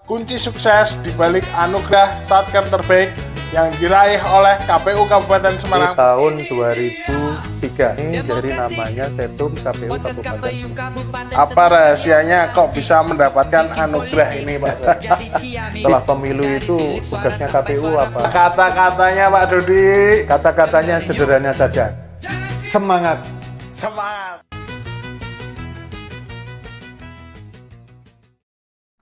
kunci sukses di balik anugerah Satker terbaik yang diraih oleh KPU Kabupaten Semarang Di tahun 2003 ini jadi namanya Setum KPU Kabupaten. Apa rahasianya kok bisa mendapatkan anugerah ini, Pak? Setelah pemilu itu tugasnya KPU apa? Kata-katanya Pak Dodi. Kata-katanya sederhana saja. Semangat. Semangat.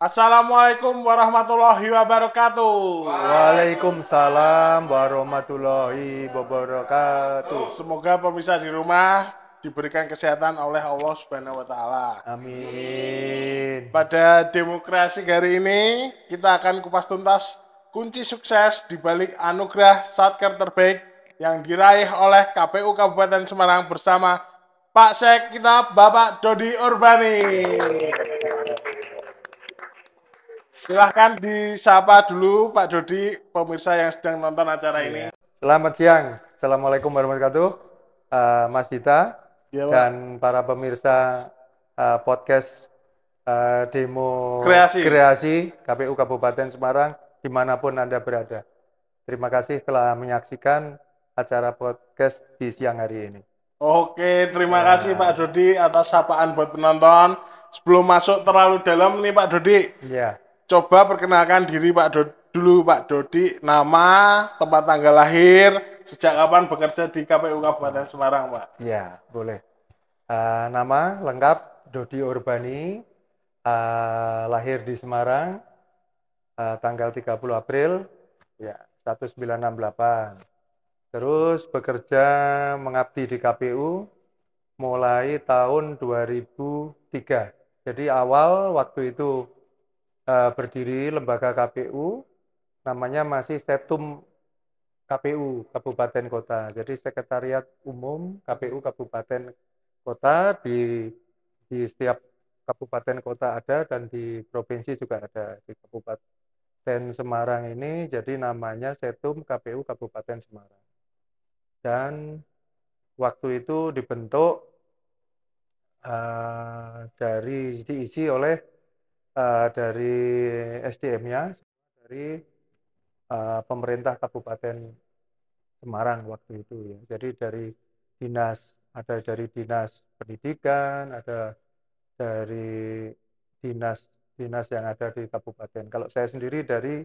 Assalamualaikum warahmatullahi wabarakatuh. Waalaikumsalam warahmatullahi wabarakatuh. Semoga pemirsa di rumah diberikan kesehatan oleh Allah Subhanahu wa taala. Amin. Pada demokrasi hari ini kita akan kupas tuntas kunci sukses di balik anugerah Satker terbaik yang diraih oleh KPU Kabupaten Semarang bersama Pak Sek kita Bapak Dodi Urbani. Silahkan disapa dulu Pak Dodi, pemirsa yang sedang nonton acara ini. Selamat siang. Assalamualaikum warahmatullahi wabarakatuh. Mas Dita Ya, Pak. dan para pemirsa podcast Demo Kreasi KPU Kabupaten Semarang dimanapun Anda berada. Terima kasih telah menyaksikan acara podcast di siang hari ini. Oke, terima kasih Pak Dodi atas sapaan buat penonton. Sebelum masuk terlalu dalam nih Pak Dodi, Ya, coba perkenalkan diri dulu Pak Dodi, nama, tempat tanggal lahir, sejak kapan bekerja di KPU Kabupaten Semarang, Pak? ya boleh. Nama lengkap Dodi Urbani, lahir di Semarang, tanggal 30 April ya 1968. Terus bekerja mengabdi di KPU mulai tahun 2003. Jadi awal waktu itu berdiri lembaga KPU namanya masih Setum KPU Kabupaten Kota. Jadi Sekretariat Umum KPU Kabupaten Kota di setiap kabupaten kota ada dan di provinsi juga ada. Di Kabupaten Semarang ini jadi namanya Setum KPU Kabupaten Semarang. Dan waktu itu dibentuk diisi oleh dari SDM-nya dari pemerintah Kabupaten Semarang waktu itu ya. Jadi ada dari dinas pendidikan, ada dari dinas yang ada di kabupaten. Kalau saya sendiri dari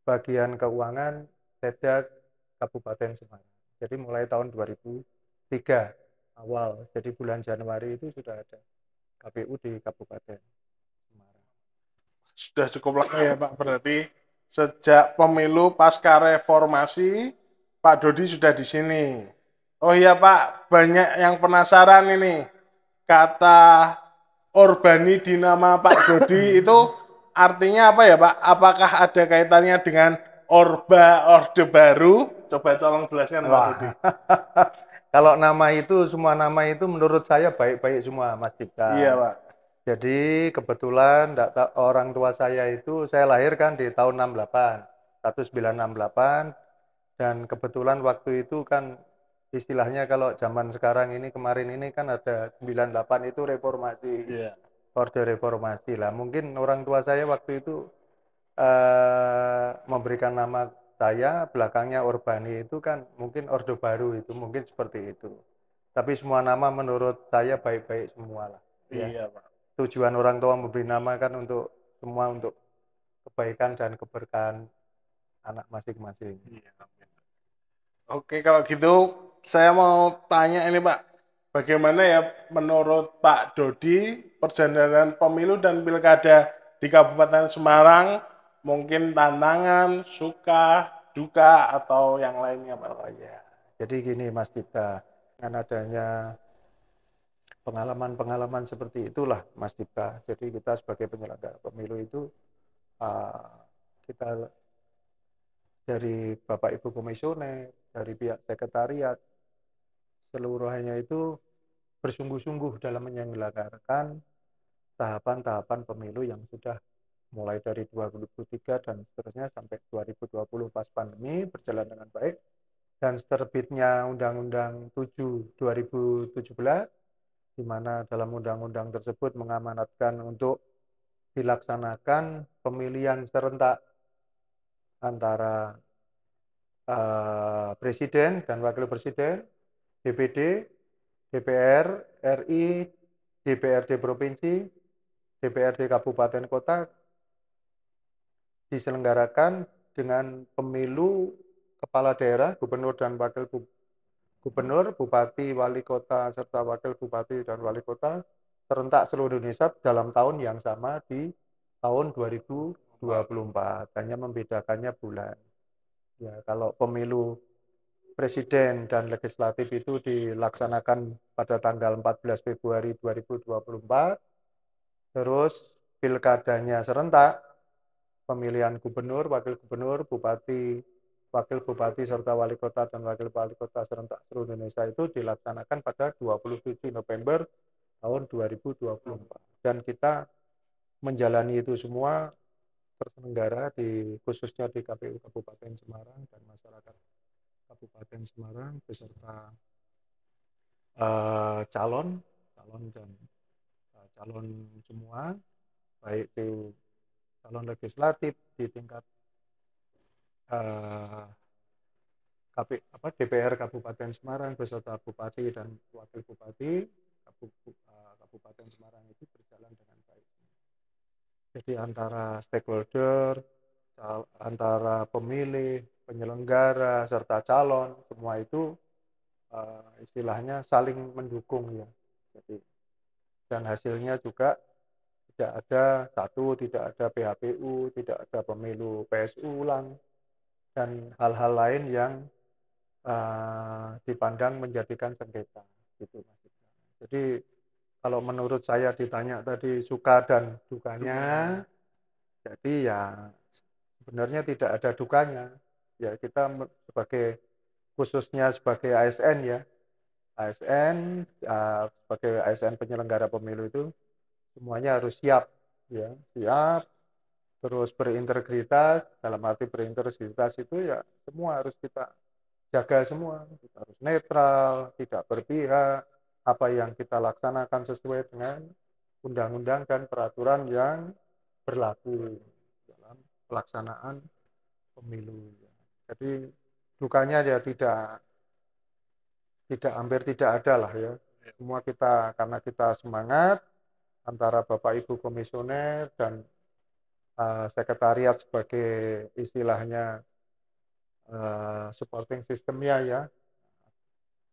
bagian keuangan Setda Kabupaten Semarang. Jadi mulai tahun 2003 awal, jadi bulan Januari itu sudah ada KPU di Kabupaten Semarang. Sudah cukup lama ya Pak, berarti sejak pemilu pasca reformasi, Pak Dodi sudah di sini. Oh iya Pak, banyak yang penasaran ini. Kata Urbani di nama Pak Dodi itu artinya apa ya Pak? Apakah ada kaitannya dengan Orde Baru? Coba tolong jelaskan Pak Dodi. Kalau semua nama itu menurut saya baik-baik semua Mas Dipta. Iya Pak. Jadi kebetulan orang tua saya itu saya lahir kan di tahun 1968 dan kebetulan waktu itu kan istilahnya kalau zaman sekarang ini kemarin ini kan ada 98 itu reformasi. Iya. Orde reformasi lah. Mungkin orang tua saya waktu itu memberikan nama saya belakangnya Urbani itu kan mungkin Orde Baru itu mungkin seperti itu. Tapi semua nama menurut saya baik-baik semua lah. Ya. Iya Pak. Tujuan orang tua memberi nama kan untuk semua untuk kebaikan dan keberkahan anak masing-masing. Iya. Oke, kalau gitu saya mau tanya ini Pak, bagaimana ya menurut Pak Dodi perjalanan pemilu dan pilkada di Kabupaten Semarang, mungkin tantangan, suka, duka, atau yang lainnya Pak? Oh ya, jadi gini Mas Dipta, dengan adanya pengalaman-pengalaman seperti itulah Mas Dipta. Jadi kita sebagai penyelenggara pemilu itu kita dari Bapak Ibu Komisioner, dari pihak sekretariat, seluruhnya itu bersungguh-sungguh dalam menyelenggarakan tahapan-tahapan pemilu yang sudah mulai dari 2003 dan seterusnya sampai 2020 pas pandemi berjalan dengan baik dan terbitnya Undang-Undang 7 2017 di mana dalam undang-undang tersebut mengamanatkan untuk dilaksanakan pemilihan serentak antara presiden dan wakil presiden, DPD, DPR RI, DPRD provinsi, DPRD kabupaten kota diselenggarakan dengan pemilu kepala daerah, gubernur dan wakil gubernur, bupati, wali kota, serta wakil bupati dan wali kota serentak seluruh Indonesia dalam tahun yang sama di tahun 2024. Hanya membedakannya bulan. Ya, kalau pemilu presiden dan legislatif itu dilaksanakan pada tanggal 14 Februari 2024, terus pilkadanya serentak, pemilihan gubernur, wakil gubernur, bupati, wakil bupati, serta wali kota dan wakil wali kota serentak seluruh Indonesia itu dilaksanakan pada 27 November tahun 2024. Dan kita menjalani itu semua terselenggara khususnya di KPU Kabupaten Semarang dan masyarakat Kabupaten Semarang beserta calon dan calon semua, baik itu calon legislatif di tingkat DPR Kabupaten Semarang beserta bupati dan wakil bupati Kabupaten Semarang itu berjalan dengan baik. Jadi antara stakeholder, antara pemilih, penyelenggara, serta calon, semua itu istilahnya saling mendukung ya. Jadi, dan hasilnya juga tidak ada PHPU, tidak ada pemilu PSU ulang, dan hal-hal lain yang dipandang menjadikan sengketa. Gitu, Mas. Jadi kalau menurut saya ditanya tadi suka dan dukanya, jadi ya sebenarnya tidak ada dukanya. Ya kita khususnya sebagai ASN ya, sebagai ASN penyelenggara pemilu itu semuanya harus siap, ya siap, terus berintegritas. Dalam arti berintegritas itu ya semua harus kita jaga semua, kita harus netral, tidak berpihak, apa yang kita laksanakan sesuai dengan undang-undang dan peraturan yang berlaku dalam pelaksanaan pemilu. Jadi dukanya ya hampir tidak ada lah ya. Semua kita karena kita semangat antara Bapak Ibu komisioner dan sekretariat sebagai istilahnya supporting sistemnya ya.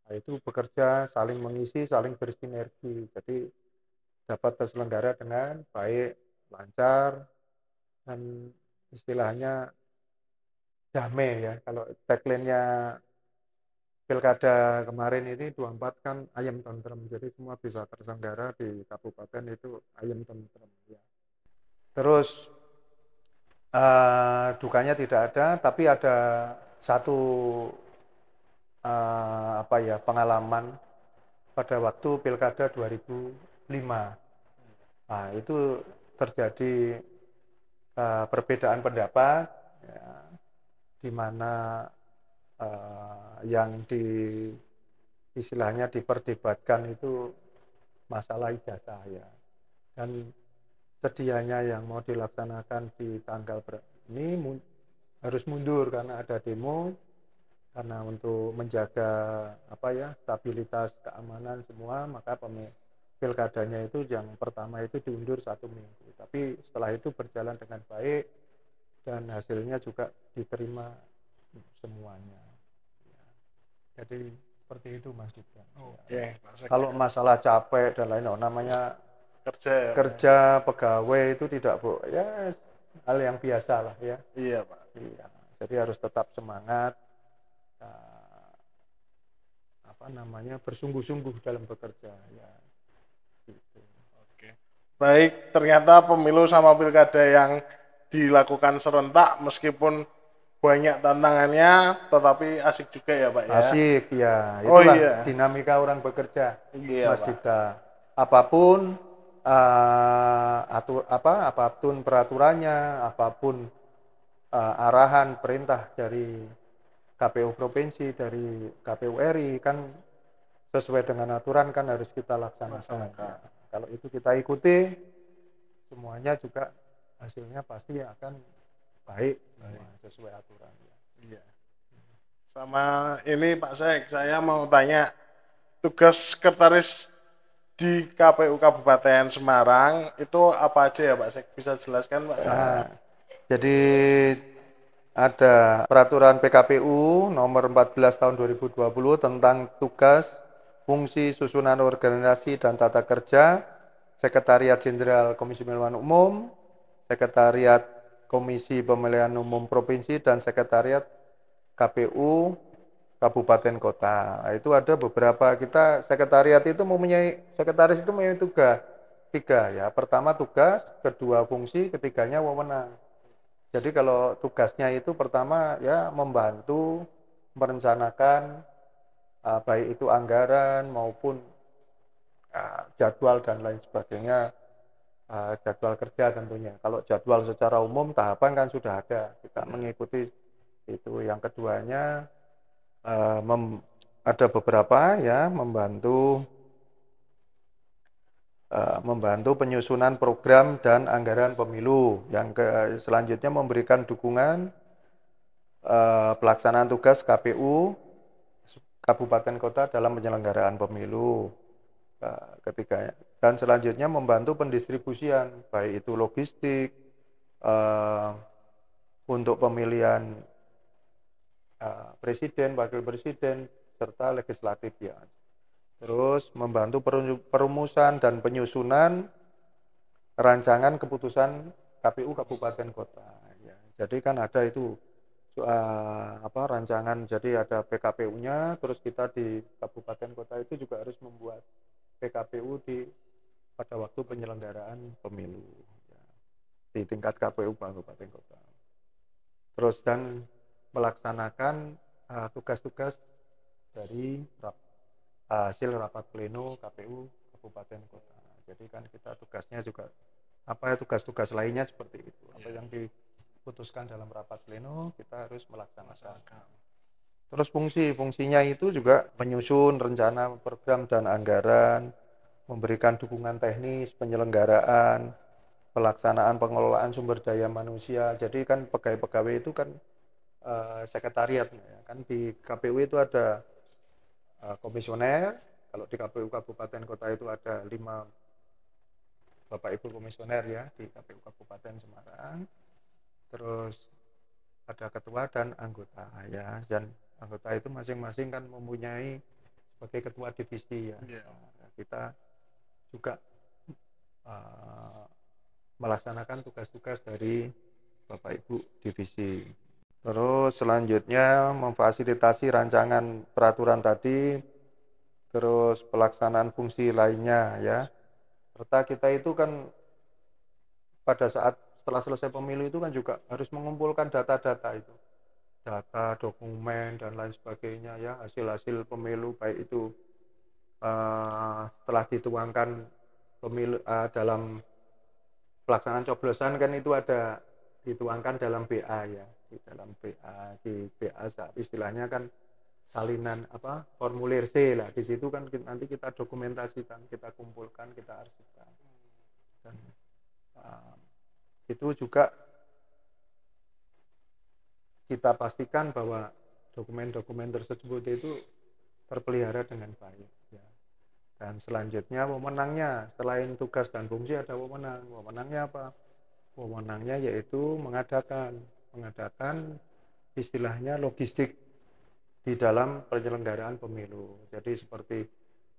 Nah, itu bekerja saling mengisi, saling bersinergi. Jadi dapat terselenggara dengan baik, lancar, dan istilahnya damai ya. Kalau tagline-nya pilkada kemarin ini 24 kan ayam tentrem. Jadi semua bisa terselenggara di kabupaten itu ayam tentrem ya. Terus dukanya tidak ada, tapi ada satu pengalaman pada waktu pilkada 2005. Nah, itu terjadi perbedaan pendapat ya, di mana yang istilahnya diperdebatkan itu masalah ijazah ya. Dan sedianya yang mau dilaksanakan di tanggal ini harus mundur karena ada demo, karena untuk menjaga stabilitas keamanan semua, maka pilkadanya itu yang pertama itu diundur 1 minggu. Tapi setelah itu berjalan dengan baik dan hasilnya juga diterima semuanya. Jadi seperti itu Mas Dika. Oke, kalau masalah capek dan lain namanya kerja pegawai itu tidak ya hal yang biasa lah ya. Iya Pak. Iya. Jadi harus tetap semangat, bersungguh-sungguh dalam bekerja ya. Gitu. Oke. Baik, ternyata pemilu sama pilkada yang dilakukan serentak meskipun banyak tantangannya, tetapi asik juga ya Pak ya. Asik ya, itulah dinamika orang bekerja, iya, Mas Dika. Apapun apapun peraturannya, apapun arahan perintah dari KPU provinsi, dari KPU RI kan sesuai dengan aturan kan harus kita laksanakan. Ya. Kalau itu kita ikuti, semuanya juga hasilnya pasti akan baik, semua sesuai aturan. Iya. Sama ini Pak Sek, saya mau tanya tugas sekretaris di KPU Kabupaten Semarang itu apa aja ya Pak Sek? Bisa jelaskan Pak Sek? Nah, jadi ada peraturan PKPU nomor 14 tahun 2020 tentang tugas, fungsi, susunan organisasi dan tata kerja Sekretariat Jenderal Komisi Pemilihan Umum, Sekretariat Komisi Pemilihan Umum Provinsi dan Sekretariat KPU Kabupaten Kota. Nah, itu ada beberapa, kita sekretariat itu mempunyai, sekretaris itu mempunyai tugas tiga ya. Pertama tugas, kedua fungsi, ketiganya wewenang. Jadi kalau tugasnya itu pertama ya membantu merencanakan baik itu anggaran maupun jadwal dan lain sebagainya, jadwal kerja tentunya. Kalau jadwal secara umum tahapan kan sudah ada, kita mengikuti itu. Yang keduanya ada beberapa ya membantu penyusunan program dan anggaran pemilu. Yang selanjutnya memberikan dukungan pelaksanaan tugas KPU Kabupaten Kota dalam penyelenggaraan pemilu. Ketiganya. Dan selanjutnya membantu pendistribusian, baik itu logistik, untuk pemilihan presiden, wakil presiden, serta legislatif ya. Terus membantu perumusan dan penyusunan rancangan keputusan KPU Kabupaten Kota. Ya. Jadi kan ada itu rancangan, jadi ada PKPU-nya, terus kita di Kabupaten Kota itu juga harus membuat PKPU pada waktu penyelenggaraan pemilu ya, di tingkat KPU Kabupaten Kota. Terus dan melaksanakan tugas-tugas dari hasil rapat pleno KPU Kabupaten Kota. Jadi kan kita tugasnya juga tugas-tugas lainnya seperti itu. Apa yang diputuskan dalam rapat pleno kita harus melaksanakan. Terus fungsinya itu juga menyusun rencana program dan anggaran, memberikan dukungan teknis penyelenggaraan, pelaksanaan pengelolaan sumber daya manusia. Jadi kan pegawai-pegawai itu kan sekretariat ya. Kan di KPU itu ada komisioner. Kalau di KPU Kabupaten Kota itu ada 5 Bapak Ibu komisioner ya di KPU Kabupaten Semarang. Terus ada ketua dan anggota ya. Dan anggota itu masing-masing kan mempunyai sebagai ketua divisi ya. Nah, kita juga melaksanakan tugas-tugas dari Bapak Ibu divisi. Terus selanjutnya memfasilitasi rancangan peraturan tadi, terus pelaksanaan fungsi lainnya ya. Serta kita itu kan pada saat setelah selesai pemilu itu kan juga harus mengumpulkan data-data itu. Data, dokumen dan lain sebagainya ya, hasil-hasil pemilu baik itu setelah dituangkan pemilu dalam pelaksanaan coblosan kan itu ada dituangkan dalam BA ya, di BA istilahnya kan salinan formulir C lah, di situ kan nanti kita dokumentasikan, kita kumpulkan, kita arsipkan. Dan itu juga kita pastikan bahwa dokumen-dokumen tersebut itu terpelihara dengan baik ya. Dan selanjutnya wewenangnya, selain tugas dan fungsi ada wewenang. Wewenangnya apa? Wewenangnya yaitu mengadakan istilahnya logistik di dalam penyelenggaraan pemilu. Jadi seperti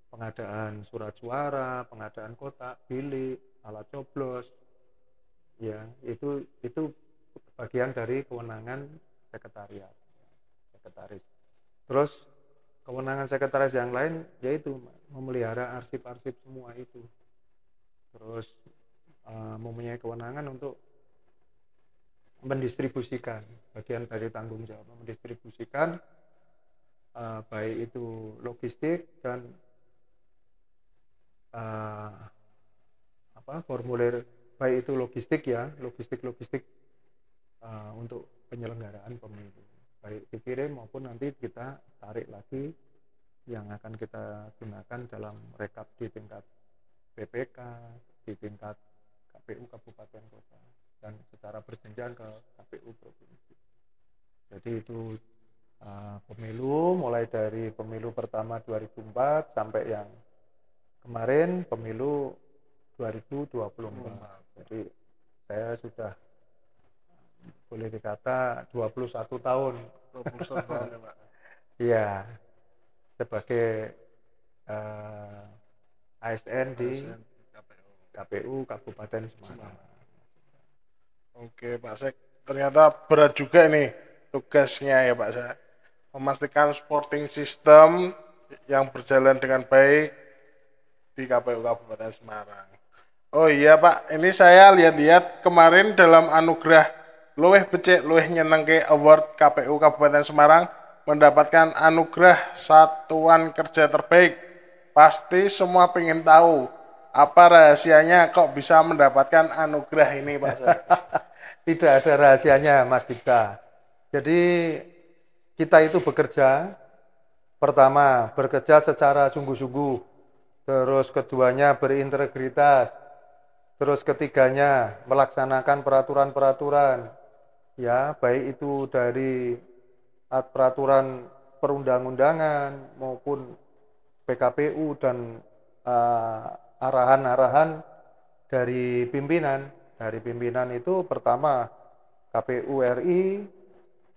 pengadaan surat suara, pengadaan kotak, bilik, alat coblos, ya itu bagian dari kewenangan sekretaris. Terus kewenangan sekretaris yang lain yaitu memelihara arsip-arsip semua itu. Terus mempunyai kewenangan untuk mendistribusikan, bagian dari tanggung jawab mendistribusikan baik itu logistik dan formulir, baik itu logistik untuk penyelenggaraan pemilu, baik dikirim maupun nanti kita tarik lagi yang akan kita gunakan dalam rekap di tingkat PPK, di tingkat KPU Kabupaten Kota dan secara berjenjang ke KPU Provinsi. Jadi itu pemilu mulai dari pemilu pertama 2004 sampai yang kemarin pemilu 2024. Jadi saya sudah boleh dikata 21 tahun. 21 tahun ya Pak. Iya, sebagai ASN di ASN KPU. KPU Kabupaten Semarang. Oke Pak Sek, ternyata berat juga nih tugasnya ya Pak Sek. Memastikan supporting system yang berjalan dengan baik di KPU Kabupaten Semarang. Oh iya Pak, ini saya lihat-lihat kemarin dalam anugerah Luwih Becik Luwih Nyenengke Award KPU Kabupaten Semarang mendapatkan anugerah Satuan Kerja Terbaik. Pasti semua pengen tahu apa rahasianya kok bisa mendapatkan anugerah ini Pak Sek. Tidak ada rahasianya Mas Dipta. Jadi kita itu bekerja, pertama bekerja secara sungguh-sungguh, terus keduanya berintegritas, terus ketiganya melaksanakan peraturan-peraturan, ya baik itu dari peraturan perundang-undangan maupun PKPU dan arahan-arahan dari pimpinan. Dari pimpinan itu pertama KPU RI,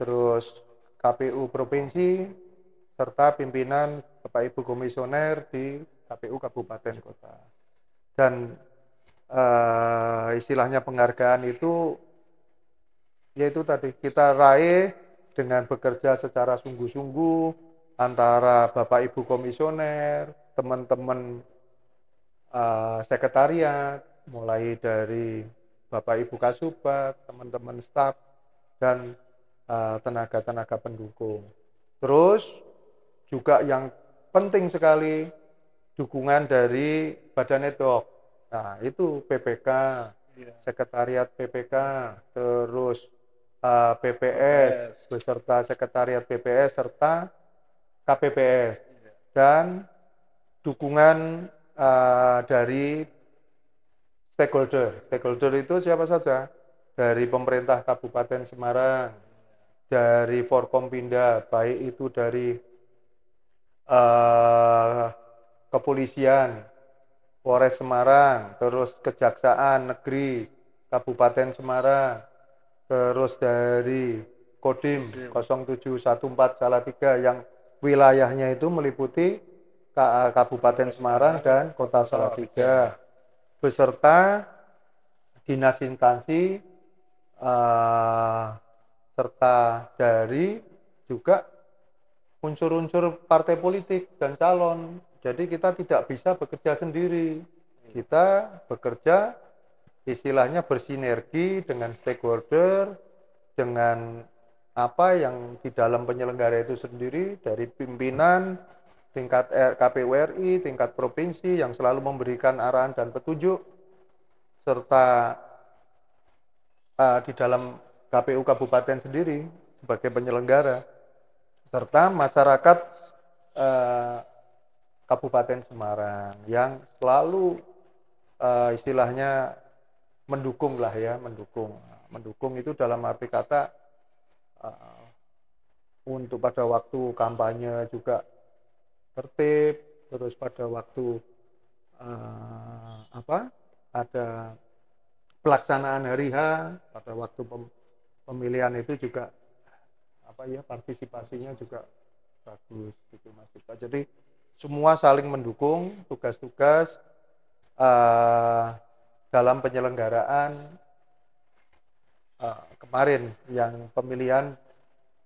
terus KPU Provinsi, serta pimpinan Bapak Ibu Komisioner di KPU Kabupaten Kota. Dan istilahnya penghargaan itu yaitu tadi kita raih dengan bekerja secara sungguh-sungguh antara Bapak Ibu Komisioner, teman-teman sekretariat, mulai dari Bapak Ibu Kasubag, teman-teman staf, dan tenaga-tenaga pendukung. Terus juga yang penting sekali dukungan dari Badan Network. Nah, itu PPK, Sekretariat PPK, terus PPS, beserta Sekretariat PPS, serta KPPS. Dan dukungan dari stakeholder. Stakeholder itu siapa saja? Dari pemerintah Kabupaten Semarang, dari Forkompinda, baik itu dari kepolisian, Polres Semarang, terus Kejaksaan Negeri Kabupaten Semarang, terus dari Kodim 0714 Salatiga yang wilayahnya itu meliputi Kabupaten Semarang dan Kota Salatiga, beserta dinas instansi serta dari juga unsur-unsur partai politik dan calon. Jadi kita tidak bisa bekerja sendiri. Kita bekerja istilahnya bersinergi dengan stakeholder, dengan apa yang di dalam penyelenggara itu sendiri, dari pimpinan tingkat KPU RI, tingkat provinsi yang selalu memberikan arahan dan petunjuk, serta di dalam KPU Kabupaten sendiri sebagai penyelenggara, serta masyarakat Kabupaten Semarang yang selalu istilahnya mendukung lah ya, mendukung itu dalam arti kata untuk pada waktu kampanye juga tertib, terus pada waktu ada pelaksanaan hari H, pada waktu pemilihan itu juga partisipasinya juga bagus gitu Mas Dipta. Jadi semua saling mendukung tugas-tugas dalam penyelenggaraan kemarin yang pemilihan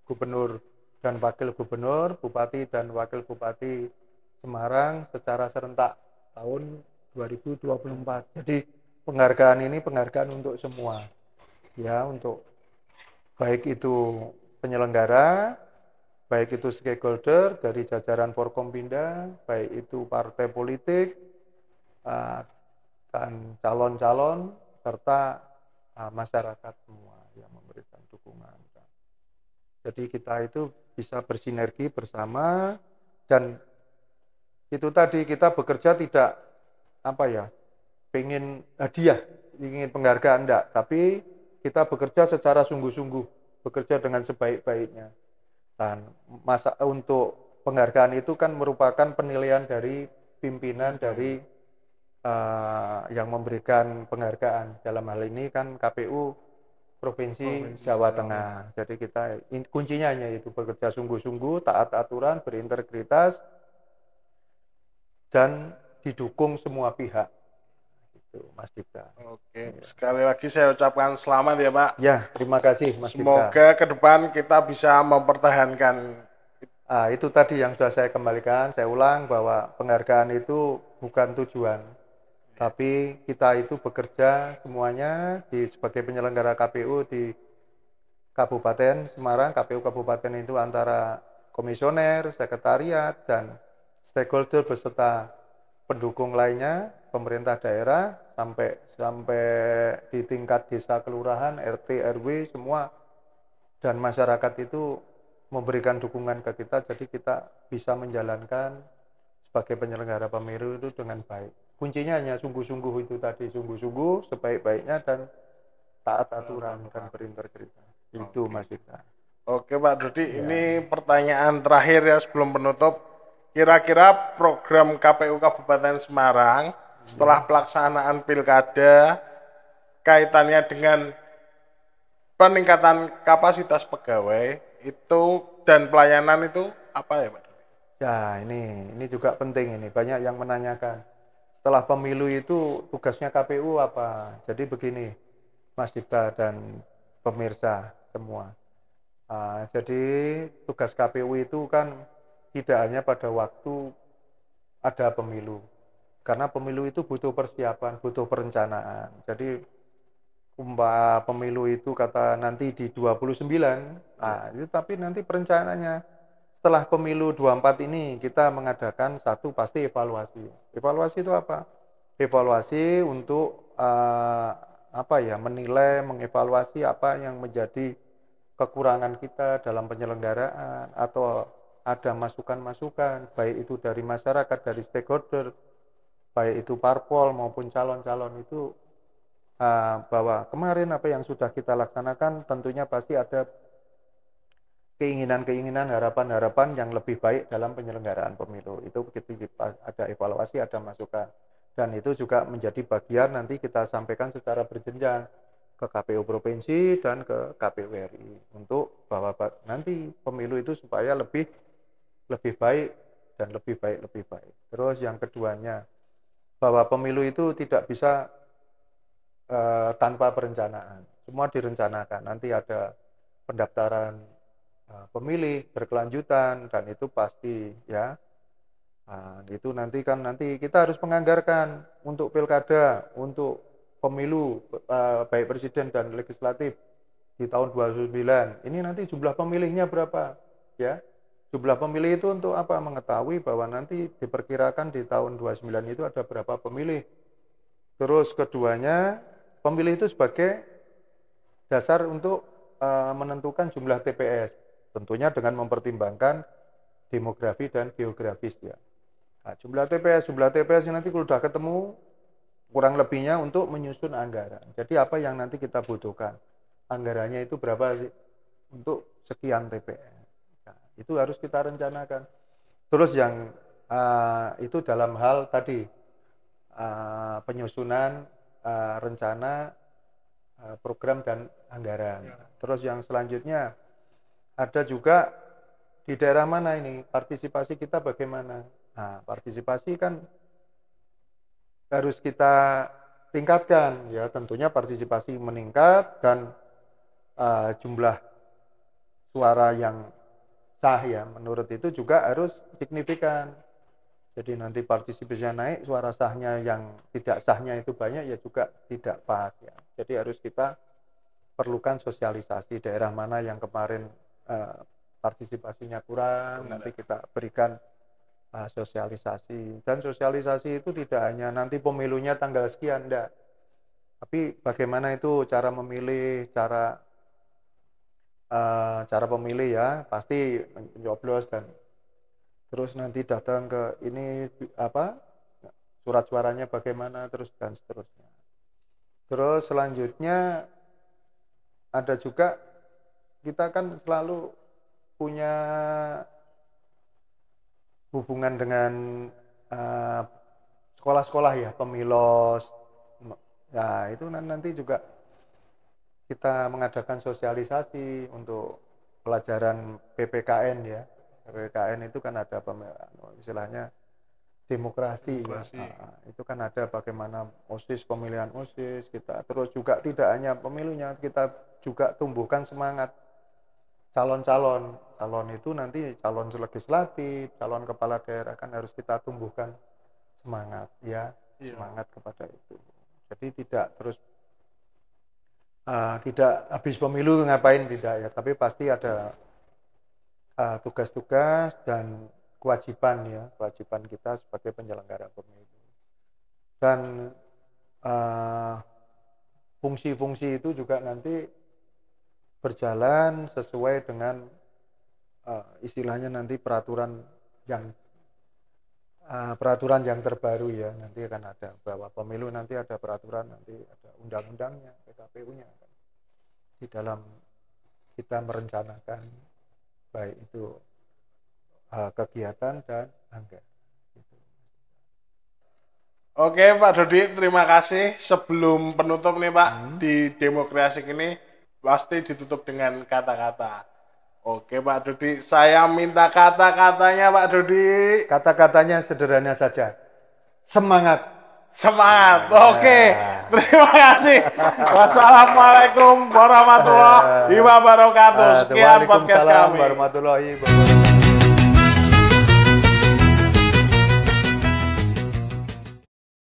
gubernur dan wakil gubernur, bupati dan wakil bupati Semarang secara serentak tahun 2024. Jadi penghargaan ini penghargaan untuk semua, ya, untuk baik itu penyelenggara, baik itu stakeholder dari jajaran Forkompinda, baik itu partai politik dan calon-calon serta masyarakat semua yang memberikan dukungan. Jadi kita itu bisa bersinergi bersama, dan itu tadi kita bekerja tidak pengen hadiah, ingin penghargaan enggak, tapi kita bekerja secara sungguh-sungguh, bekerja dengan sebaik-baiknya. Dan masa untuk penghargaan itu kan merupakan penilaian dari pimpinan dari yang memberikan penghargaan. Dalam hal ini kan KPU Provinsi Jawa Tengah. Jadi kita kuncinya hanya itu, bekerja sungguh-sungguh, taat aturan, berintegritas, dan didukung semua pihak. Itu Mas Dipta. Oke, sekali lagi saya ucapkan selamat ya Pak. Ya, terima kasih Mas Dipta. Semoga ke depan kita bisa mempertahankan. Itu tadi yang sudah saya kembalikan, saya ulang bahwa penghargaan itu bukan tujuan, tapi kita itu bekerja semuanya sebagai penyelenggara KPU di Kabupaten Semarang. KPU Kabupaten itu antara komisioner, sekretariat, dan stakeholder beserta pendukung lainnya, pemerintah daerah, sampai di tingkat desa, kelurahan, RT, RW, semua, dan masyarakat itu memberikan dukungan ke kita, jadi kita bisa menjalankan sebagai penyelenggara pemilu itu dengan baik. Kuncinya hanya sungguh-sungguh itu tadi, sungguh-sungguh, sebaik-baiknya, dan taat aturan dan berintegritas. Itu Mas Ika. Oke Pak Dodi, ini pertanyaan terakhir ya sebelum penutup. Kira-kira program KPU Kabupaten Semarang setelah pelaksanaan pilkada kaitannya dengan peningkatan kapasitas pegawai itu dan pelayanan itu apa ya Pak Dodi? Ya, ini juga penting ini. Banyak yang menanyakan. Setelah pemilu itu tugasnya KPU apa? Jadi begini, Mas Dipta dan pemirsa semua. Jadi tugas KPU itu kan tidak hanya pada waktu ada pemilu. Karena pemilu itu butuh persiapan, butuh perencanaan. Jadi pemilu itu kata nanti di 29, itu tapi nanti perencanaannya setelah pemilu 24 ini kita mengadakan satu pasti evaluasi. Evaluasi itu apa? Evaluasi untuk menilai, mengevaluasi apa yang menjadi kekurangan kita dalam penyelenggaraan, atau ada masukan-masukan baik itu dari masyarakat, dari stakeholder, baik itu parpol maupun calon-calon itu, bahwa kemarin apa yang sudah kita laksanakan tentunya pasti ada keinginan-keinginan, harapan-harapan yang lebih baik dalam penyelenggaraan pemilu. Itu begitu ada evaluasi, ada masukan. Dan itu juga menjadi bagian nanti kita sampaikan secara berjenjang ke KPU Provinsi dan ke KPU RI untuk bahwa nanti pemilu itu supaya lebih baik dan lebih baik. Terus yang keduanya, bahwa pemilu itu tidak bisa tanpa perencanaan. Semua direncanakan. Nanti ada pendaftaran pemilih berkelanjutan, dan itu pasti ya. Itu nanti kita harus menganggarkan untuk pilkada, untuk pemilu baik presiden dan legislatif di tahun 2009. Ini nanti jumlah pemilihnya berapa ya? Jumlah pemilih itu untuk apa? Mengetahui bahwa nanti diperkirakan di tahun 29 itu ada berapa pemilih. Terus keduanya, pemilih itu sebagai dasar untuk menentukan jumlah TPS. Tentunya dengan mempertimbangkan demografi dan geografis ya. Jumlah TPS ini nanti kalau sudah ketemu kurang lebihnya untuk menyusun anggaran. Jadi apa yang nanti kita butuhkan? Anggarannya itu berapa sih untuk sekian TPS. Itu harus kita rencanakan. Terus yang itu dalam hal tadi penyusunan rencana program dan anggaran. Terus yang selanjutnya ada juga di daerah mana ini partisipasi kita bagaimana? Partisipasi kan harus kita tingkatkan ya, tentunya partisipasi meningkat dan jumlah suara yang sah ya menurut itu juga harus signifikan. Jadi nanti partisipasinya naik, suara sahnya yang tidak sahnya itu banyak ya juga tidak pas ya. Jadi harus kita perlukan sosialisasi daerah mana yang kemarin partisipasinya kurang, nanti kita berikan sosialisasi. Dan sosialisasi itu tidak hanya nanti pemilunya tanggal sekian, enggak. Tapi bagaimana itu cara memilih, cara pemilih ya, pasti mencoblos dan terus nanti datang ke ini surat suaranya bagaimana terus dan seterusnya. Terus selanjutnya ada juga, kita kan selalu punya hubungan dengan eh, sekolah-sekolah ya, pemilos. Nah, itu nanti juga kita mengadakan sosialisasi untuk pelajaran PPKN ya. PPKN itu kan ada istilahnya demokrasi ya. Demokrasi. Itu kan ada bagaimana OSIS, pemilihan OSIS kita. Terus juga tidak hanya pemilunya, kita juga tumbuhkan semangat calon-calon. Calon itu nanti calon legislatif, calon kepala daerah kan harus kita tumbuhkan semangat ya, Iya. semangat kepada itu. Jadi tidak terus tidak habis pemilu ngapain, tidak ya, tapi pasti ada tugas-tugas dan kewajiban ya, kewajiban kita sebagai penyelenggara pemilu. Dan fungsi-fungsi itu juga nanti berjalan sesuai dengan istilahnya nanti peraturan yang terbaru ya. Nanti akan ada bahwa pemilu nanti ada peraturan, nanti ada undang-undangnya, PKPU-nya kan, di dalam kita merencanakan baik itu kegiatan dan anggaran. Oke Pak Dodi, terima kasih. Sebelum penutup nih Pak, di Demokrasi ini pasti ditutup dengan kata-kata. Oke Pak Dodi, saya minta kata-katanya Pak Dodi. Kata-katanya sederhana saja. Semangat. Semangat. Oke, terima kasih. Wassalamualaikum warahmatullahi wabarakatuh. Sekian podcast kami. Waalaikumsalam warahmatullahi wabarakatuh.